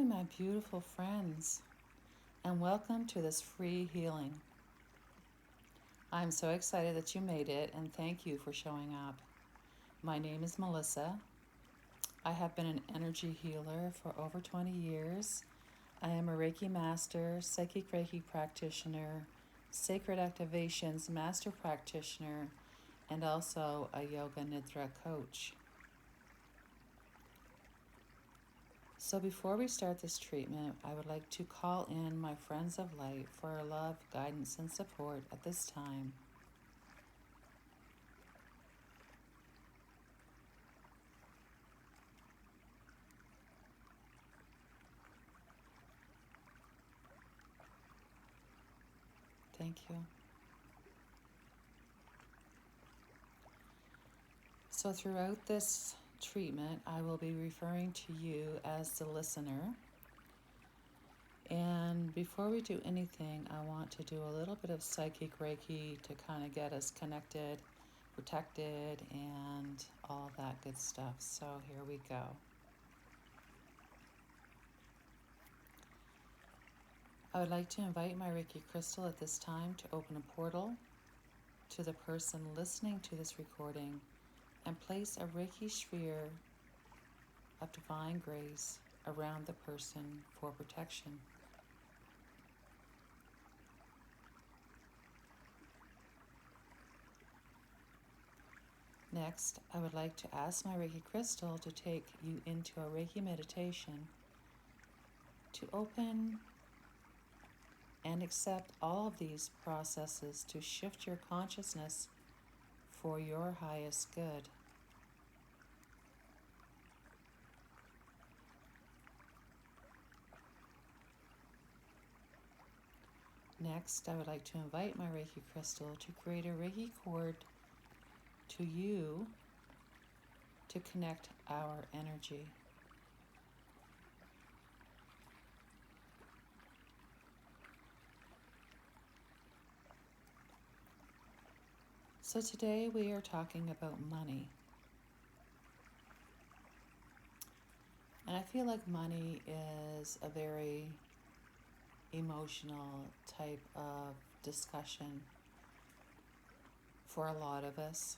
Hello, my beautiful friends, and welcome to this free healing. I'm so excited that you made it, and thank you for showing up. My name is Melissa. I have been an energy healer for over 20 years. I am a Reiki Master, psychic Reiki practitioner, sacred activations master practitioner, and also a yoga Nidra coach. So before we start this treatment, I would like to call in my friends of light for love, guidance, and support at this time. Thank you. So throughout this treatment, I will be referring to you as the listener. And before we do anything, I want to do a little bit of psychic Reiki to kind of get us connected, protected, and all that good stuff. So here we go. I would like to invite my Reiki crystal at this time to open a portal to the person listening to this recording and place a Reiki sphere of divine grace around the person for protection. Next, I would like to ask my Reiki crystal to take you into a Reiki meditation to open and accept all of these processes to shift your consciousness for your highest good. Next, I would like to invite my Reiki crystal to create a Reiki cord to you to connect our energy. So today we are talking about money. And I feel like money is a very emotional type of discussion for a lot of us.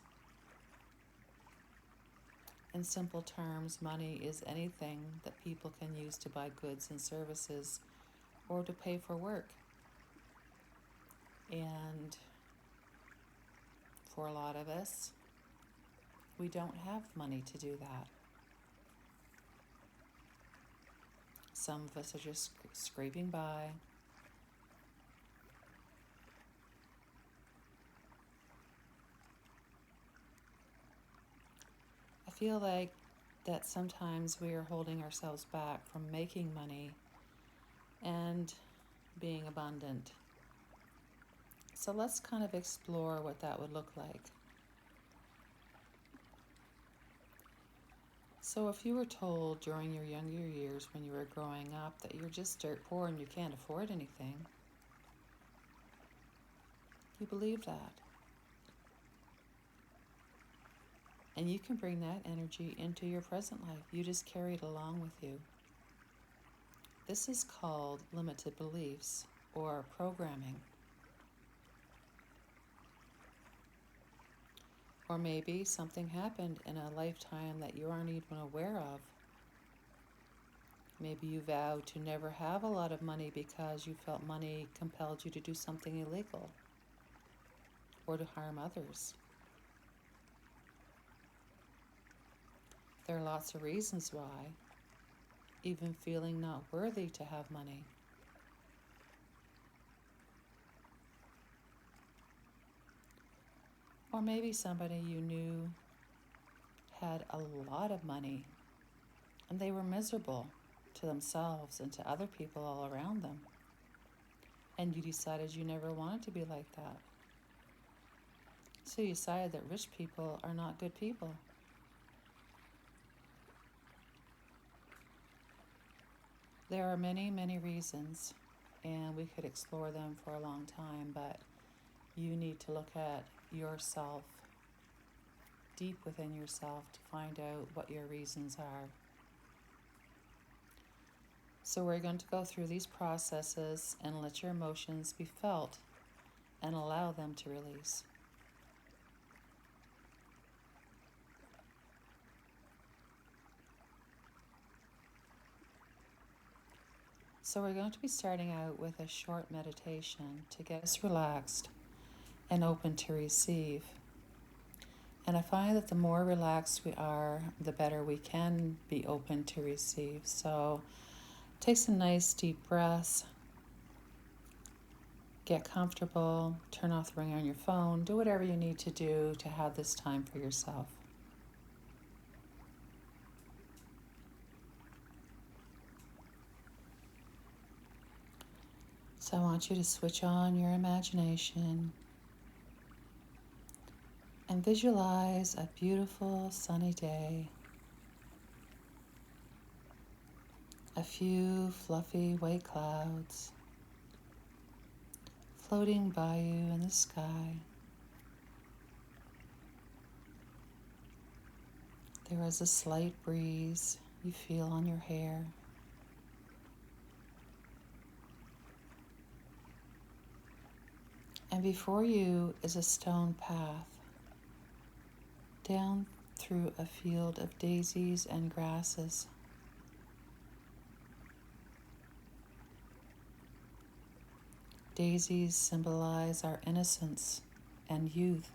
In simple terms, money is anything that people can use to buy goods and services or to pay for work. And for a lot of us, we don't have money to do that. Some of us are just scraping by. I feel like that sometimes we are holding ourselves back from making money and being abundant. So let's kind of explore what that would look like. So if you were told during your younger years when you were growing up that you're just dirt poor and you can't afford anything, you believe that. And you can bring that energy into your present life. You just carry it along with you. This is called limited beliefs or programming. Or maybe something happened in a lifetime that you aren't even aware of. Maybe you vowed to never have a lot of money because you felt money compelled you to do something illegal or to harm others. There are lots of reasons why, even feeling not worthy to have money. Or maybe somebody you knew had a lot of money and they were miserable to themselves and to other people all around them. And you decided you never wanted to be like that. So you decided that rich people are not good people. There are many, many reasons, and we could explore them for a long time, but you need to look at yourself, deep within yourself, to find out what your reasons are. So we're going to go through these processes and let your emotions be felt and allow them to release. So we're going to be starting out with a short meditation to get us relaxed and open to receive. And I find that the more relaxed we are, the better we can be open to receive. So take some nice deep breaths, get comfortable, turn off the ringer on your phone, do whatever you need to do to have this time for yourself. So I want you to switch on your imagination and visualize a beautiful sunny day. A few fluffy white clouds floating by you in the sky. There is a slight breeze you feel on your hair. And before you is a stone path down through a field of daisies and grasses. Daisies symbolize our innocence and youth,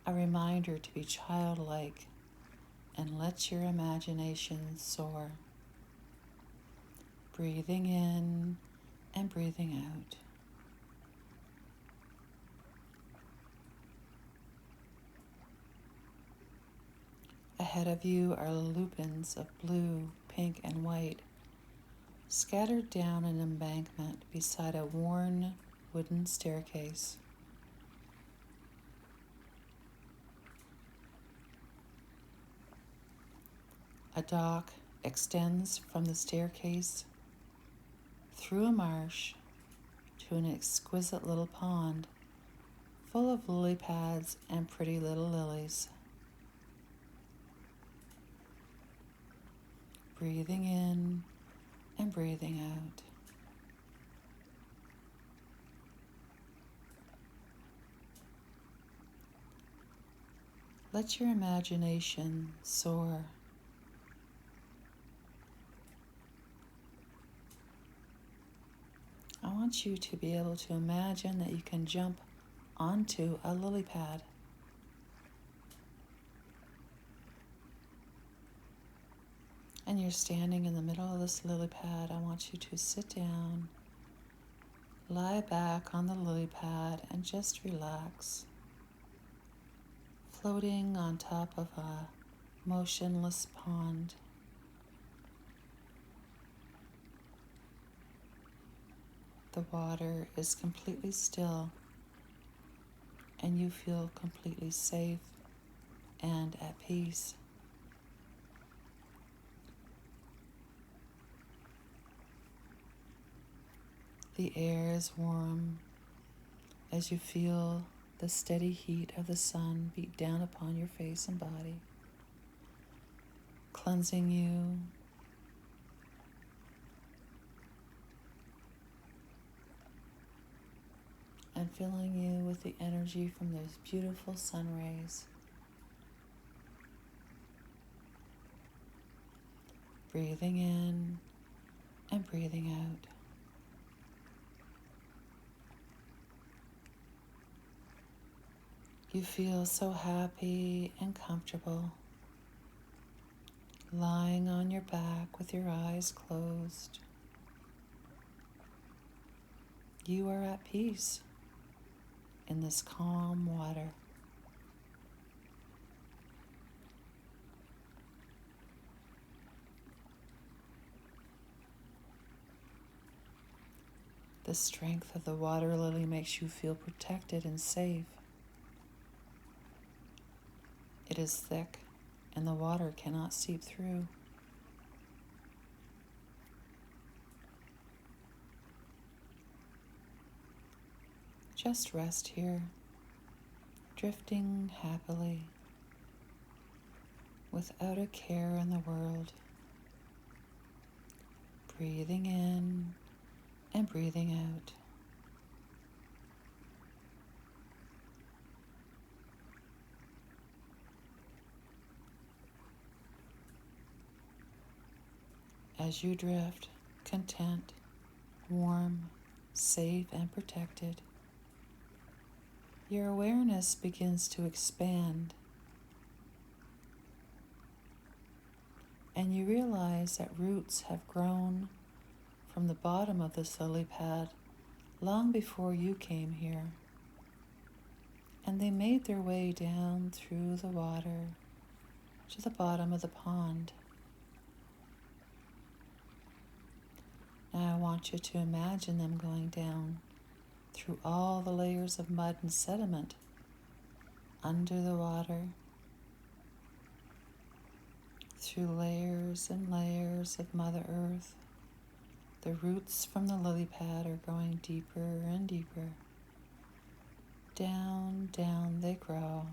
a reminder to be childlike and let your imagination soar, breathing in and breathing out. Ahead of you are lupins of blue, pink, and white, scattered down an embankment beside a worn wooden staircase. A dock extends from the staircase through a marsh to an exquisite little pond full of lily pads and pretty little lilies. Breathing in and breathing out. Let your imagination soar. I want you to be able to imagine that you can jump onto a lily pad. And you're standing in the middle of this lily pad. I want you to sit down, lie back on the lily pad, and just relax, floating on top of a motionless pond. The water is completely still, and you feel completely safe and at peace. The air is warm as you feel the steady heat of the sun beat down upon your face and body, cleansing you, and filling you with the energy from those beautiful sun rays. Breathing in and breathing out. You feel so happy and comfortable, lying on your back with your eyes closed. You are at peace in this calm water. The strength of the water lily makes you feel protected and safe. It is thick, and the water cannot seep through. Just rest here, drifting happily, without a care in the world. Breathing in and breathing out. As you drift, content, warm, safe, and protected, your awareness begins to expand, and you realize that roots have grown from the bottom of this lily pad long before you came here, and they made their way down through the water to the bottom of the pond. Now I want you to imagine them going down through all the layers of mud and sediment under the water, through layers and layers of Mother Earth. The roots from the lily pad are going deeper and deeper. Down, down they grow.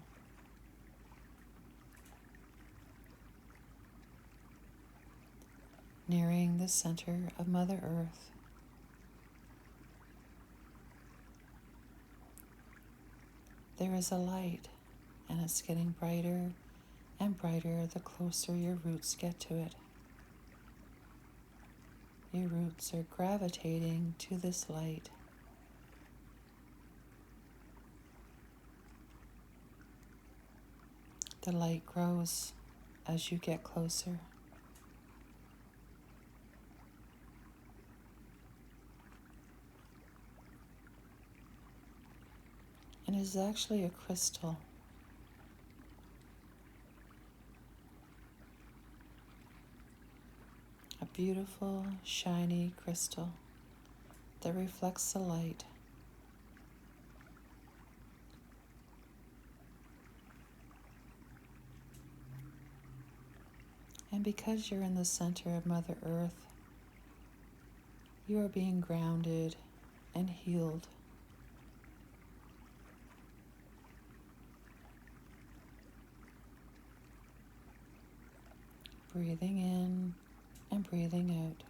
Nearing the center of Mother Earth. There is a light, and it's getting brighter and brighter the closer your roots get to it. Your roots are gravitating to this light. The light grows as you get closer. And it is actually a crystal. A beautiful, shiny crystal that reflects the light. And because you're in the center of Mother Earth, you are being grounded and healed. Breathing in and breathing out.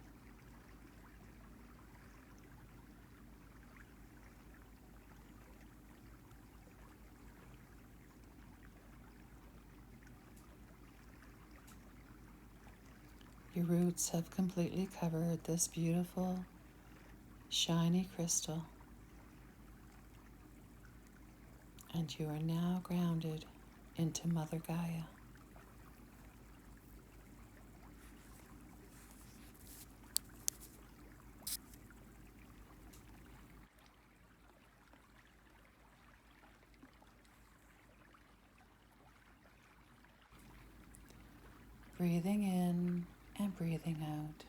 Your roots have completely covered this beautiful, shiny crystal, and you are now grounded into Mother Gaia. Breathing in and breathing out.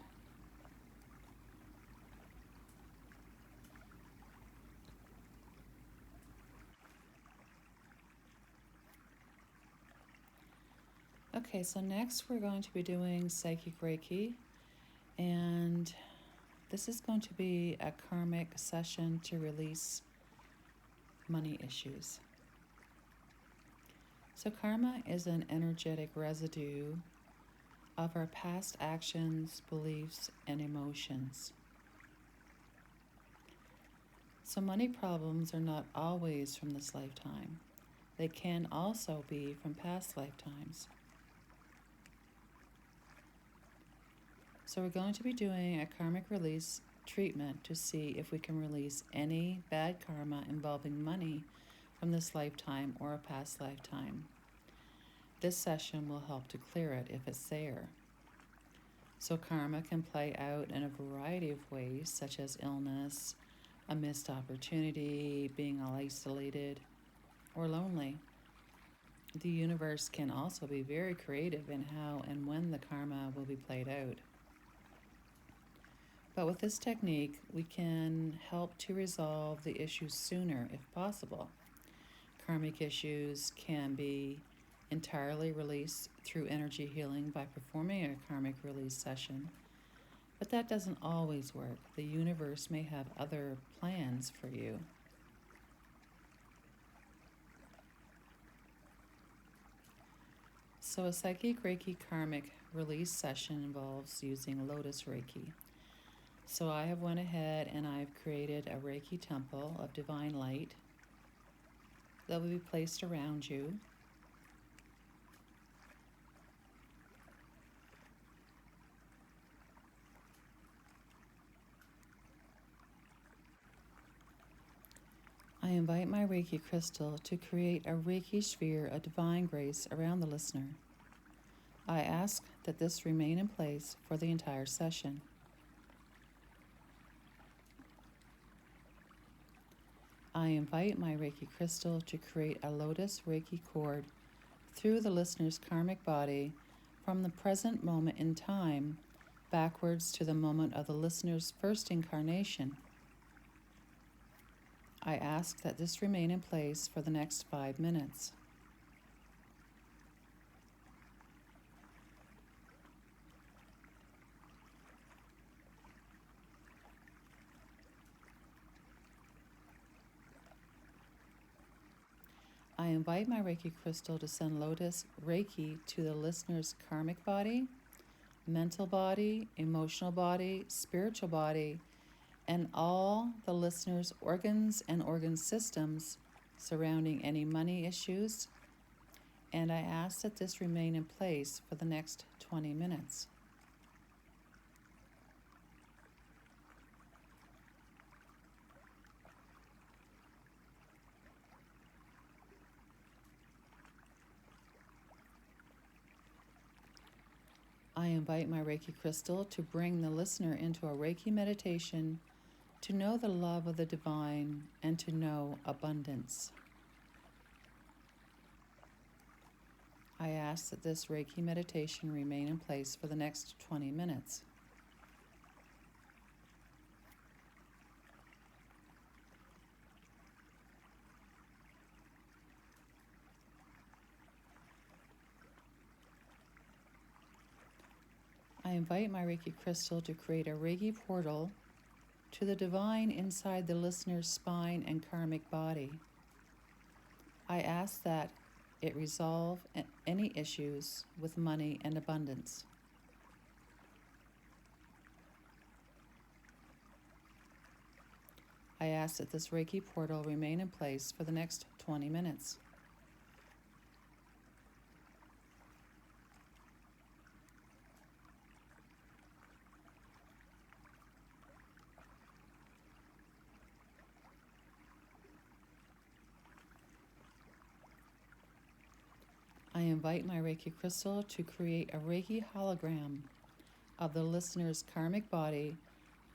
Okay, so next we're going to be doing Psychic Reiki, and this is going to be a karmic session to release money issues. So karma is an energetic residue of our past actions, beliefs, and emotions. So money problems are not always from this lifetime. They can also be from past lifetimes. So we're going to be doing a karmic release treatment to see if we can release any bad karma involving money from this lifetime or a past lifetime. This session will help to clear it if it's there. So karma can play out in a variety of ways, such as illness, a missed opportunity, being isolated, or lonely. The universe can also be very creative in how and when the karma will be played out. But with this technique, we can help to resolve the issues sooner if possible. Karmic issues can be entirely released through energy healing by performing a karmic release session, but that doesn't always work. The universe may have other plans for you. So a Psychic Reiki karmic release session involves using Lotus Reiki. So I have went ahead and I've created a Reiki temple of divine light that will be placed around you. I invite my Reiki crystal to create a Reiki sphere of divine grace around the listener. I ask that this remain in place for the entire session. I invite my Reiki crystal to create a lotus Reiki cord through the listener's karmic body from the present moment in time backwards to the moment of the listener's first incarnation. I ask that this remain in place for the next 5 minutes. I invite my Reiki crystal to send Lotus Reiki to the listener's karmic body, mental body, emotional body, spiritual body, and all the listener's organs and organ systems surrounding any money issues. And I ask that this remain in place for the next 20 minutes. I invite my Reiki crystal to bring the listener into a Reiki meditation to know the love of the divine and to know abundance. I ask that this Reiki meditation remain in place for the next 20 minutes. I invite my Reiki crystal to create a Reiki portal to the divine inside the listener's spine and karmic body. I ask that it resolve any issues with money and abundance. I ask that this Reiki portal remain in place for the next 20 minutes. I invite my Reiki crystal to create a Reiki hologram of the listener's karmic body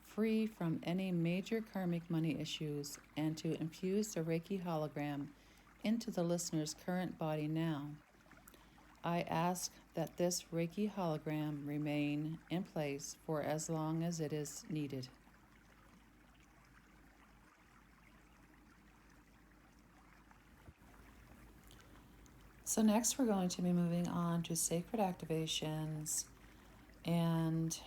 free from any major karmic money issues and to infuse the Reiki hologram into the listener's current body now. I ask that this Reiki hologram remain in place for as long as it is needed. So next we're going to be moving on to sacred activations, and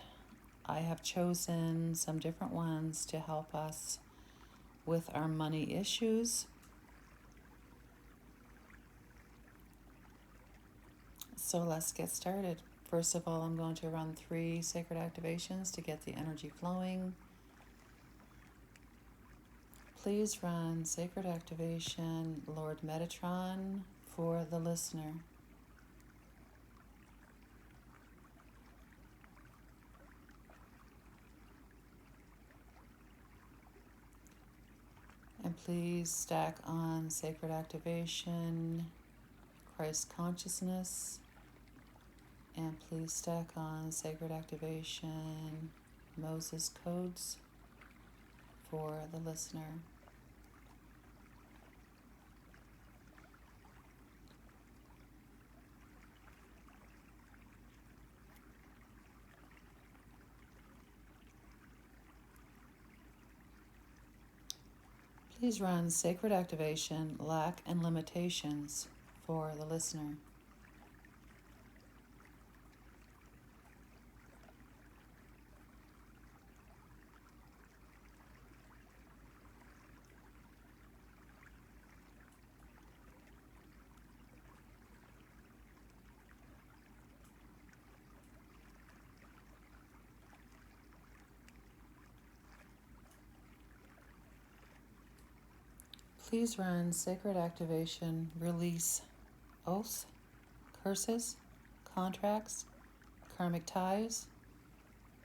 I have chosen some different ones to help us with our money issues. So let's get started. First of all, I'm going to run 3 sacred activations to get the energy flowing. Please run sacred activation, Lord Metatron, for the listener. And please stack on sacred activation, Christ consciousness. And please stack on sacred activation, Moses codes for the listener. Please run sacred activation, lack and limitations for the listener. Please run sacred activation, release oaths, curses, contracts, karmic ties,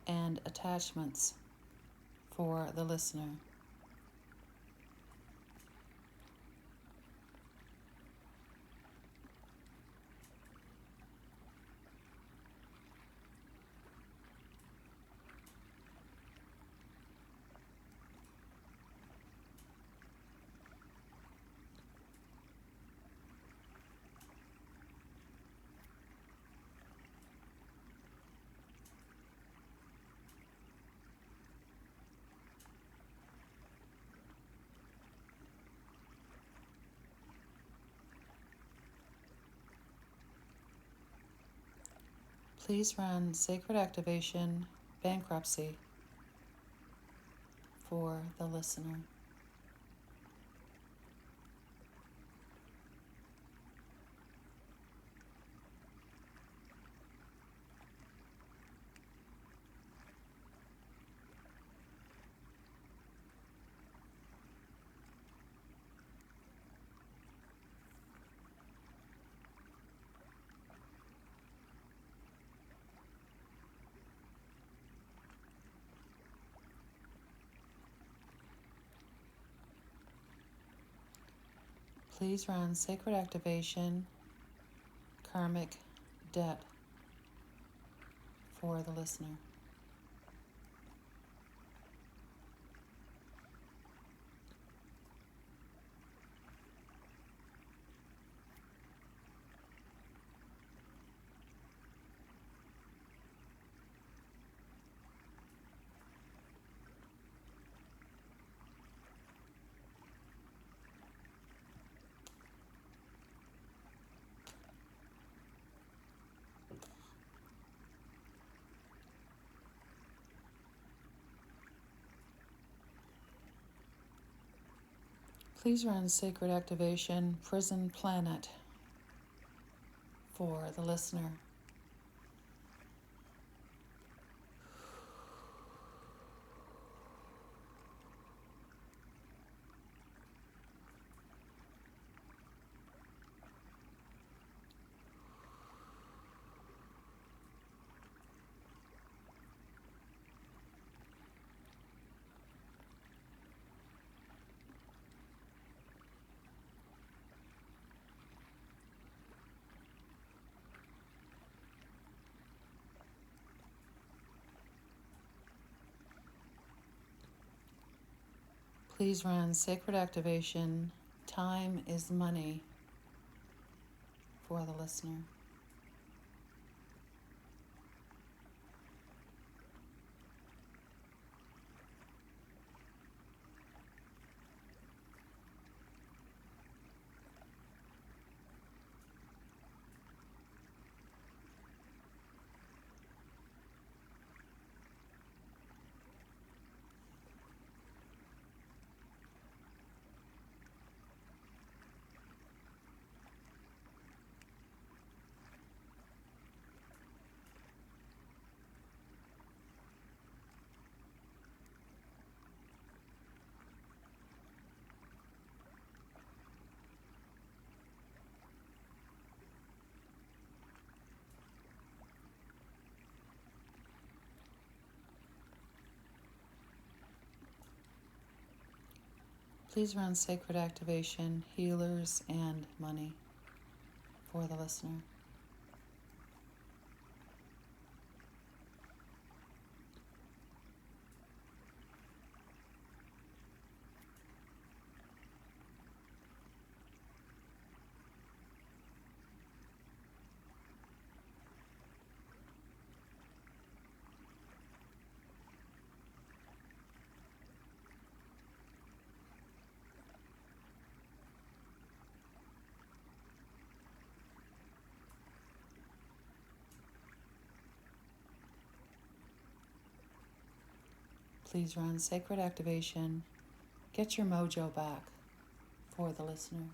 and attachments for the listener. Please run sacred activation, bankruptcy for the listener. Please run sacred activation, karmic debt for the listener. Please run sacred activation, prison planet for the listener. Please run sacred activation, time is money for the listener. Please run sacred activation, healers and money for the listener. Please run sacred activation, get your mojo back for the listener.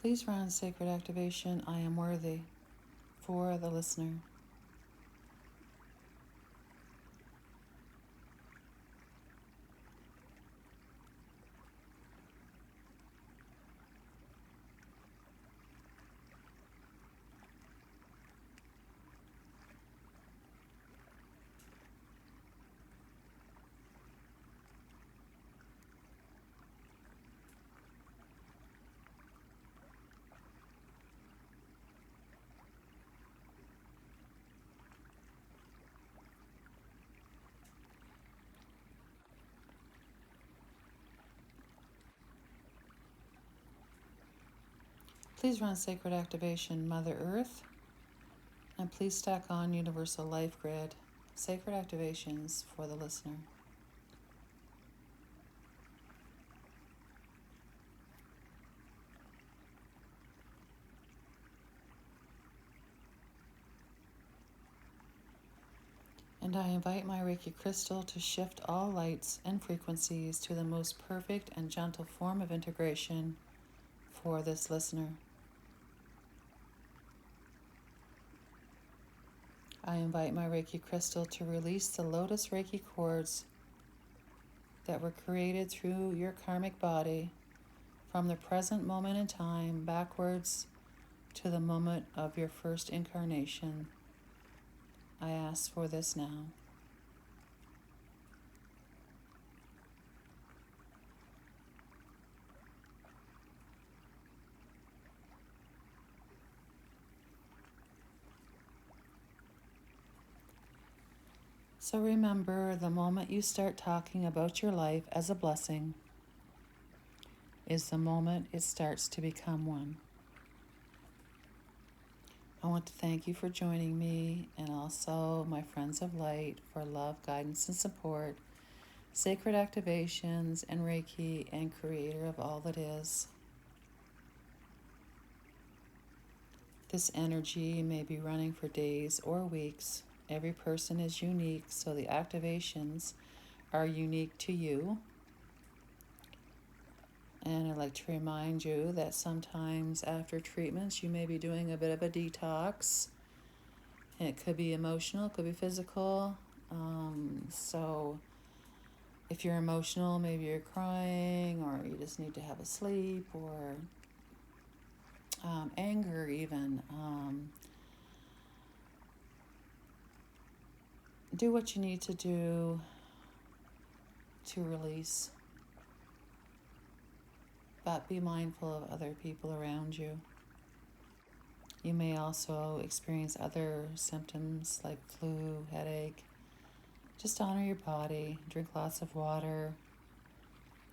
Please run sacred activation, I am worthy, for the listener. Please run sacred activation, Mother Earth, and please stack on Universal Life Grid, sacred activations for the listener. And I invite my Reiki crystal to shift all lights and frequencies to the most perfect and gentle form of integration for this listener. I invite my Reiki crystal to release the lotus Reiki cords that were created through your karmic body from the present moment in time backwards to the moment of your first incarnation. I ask for this now. So remember, the moment you start talking about your life as a blessing is the moment it starts to become one. I want to thank you for joining me, and also my friends of light for love, guidance, and support, sacred activations, and Reiki, and creator of all that is. This energy may be running for days or weeks. Every person is unique, so the activations are unique to you. And I'd like to remind you that sometimes after treatments, you may be doing a bit of a detox. And it could be emotional, it could be physical. So if you're emotional, maybe you're crying, or you just need to have a sleep, or anger even. Do what you need to do to release, but be mindful of other people around you. You may also experience other symptoms like flu, headache. Just honor your body, drink lots of water,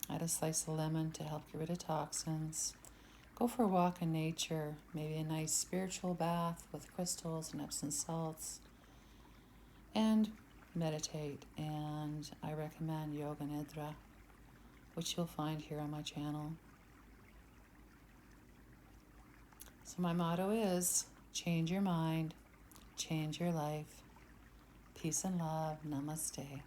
add a slice of lemon to help get rid of toxins. Go for a walk in nature, maybe a nice spiritual bath with crystals and Epsom salts. And meditate, and I recommend Yoga Nidra, which you'll find here on my channel. So my motto is, change your mind, change your life. Peace and love. Namaste.